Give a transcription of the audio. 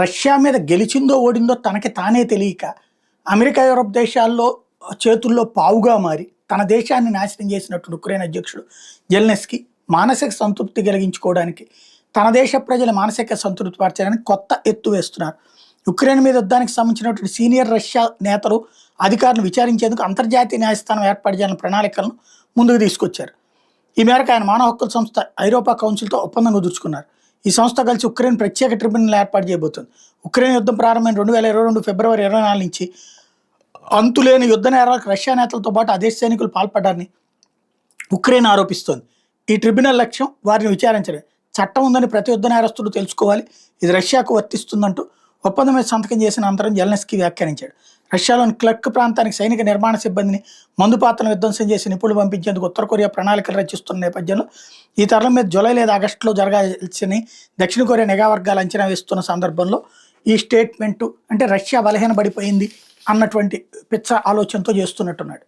Russia మీద గెలిచిందో ఓడిందో తనకి తానే తెలియక అమెరికా యూరప్ దేశాల్లో చేతుల్లో పావుగా మారి తన దేశాన్ని నాశనం చేసినట్టు ఉక్రెయిన్ అధ్యక్షుడు జెలెన్స్కీ మానసిక సంతృప్తి కలిగించుకోవడానికి తన దేశ ప్రజల మానసిక సంతృప్తి పరచడానికి కొత్త ఎత్తు వేస్తున్నారు. ఉక్రెయిన్ మీద యుద్ధానికి సంబంధించినటువంటి సీనియర్ రష్యా నేతలు అధికారులు విచారించేందుకు అంతర్జాతీయ న్యాయస్థానం ఏర్పాటు చేయాలని ప్రణాళికలను ముందుకు తీసుకొచ్చారు. ఈ మేరకు ఆయన మానవ హక్కుల సంస్థ ఐరోపా కౌన్సిల్తో ఒప్పందం కుదుర్చుకున్నారు. ఈ సంస్థ కలిసి ఉక్రెయిన్ ప్రత్యేక ట్రిబ్యునల్ ఏర్పాటు చేయబోతుంది. ఉక్రెయిన్ యుద్ధం ప్రారంభమైన 2022 ఫిబ్రవరి 24 నుంచి అంతులేని యుద్ధ నేరాలకు రష్యా నేతలతో పాటు ఆ దేశ సైనికులు పాల్పడ్డారని ఉక్రెయిన్ ఆరోపిస్తోంది. ఈ ట్రిబ్యునల్ లక్ష్యం వారిని విచారించడం. చట్టం ఉందని ప్రతి యుద్ధ నేరస్తుడు తెలుసుకోవాలి, ఇది రష్యాకు వర్తిస్తుందంటూ ఒప్పందం మీద సంతకం చేసిన అనంతరం జెలెన్స్కీ వ్యాఖ్యానించాడు. రష్యాలోని క్లర్క్ ప్రాంతానికి సైనిక నిర్మాణ సిబ్బందిని మందుపాత్రను విధ్వంసం చేసి నిపుణులు పంపించేందుకు ఉత్తర కొరియా ప్రణాళికలు రచిస్తున్న నేపథ్యంలో ఈ తరలం మీద జూలై లేదా ఆగస్టులో జరగాల్సిన దక్షిణ కొరియా నిఘా వర్గాలు అంచనా వేస్తున్న సందర్భంలో ఈ స్టేట్మెంటు అంటే రష్యా బలహీనపడిపోయింది అన్నటువంటి పిచ్చ ఆలోచనతో చేస్తున్నట్టున్నాడు.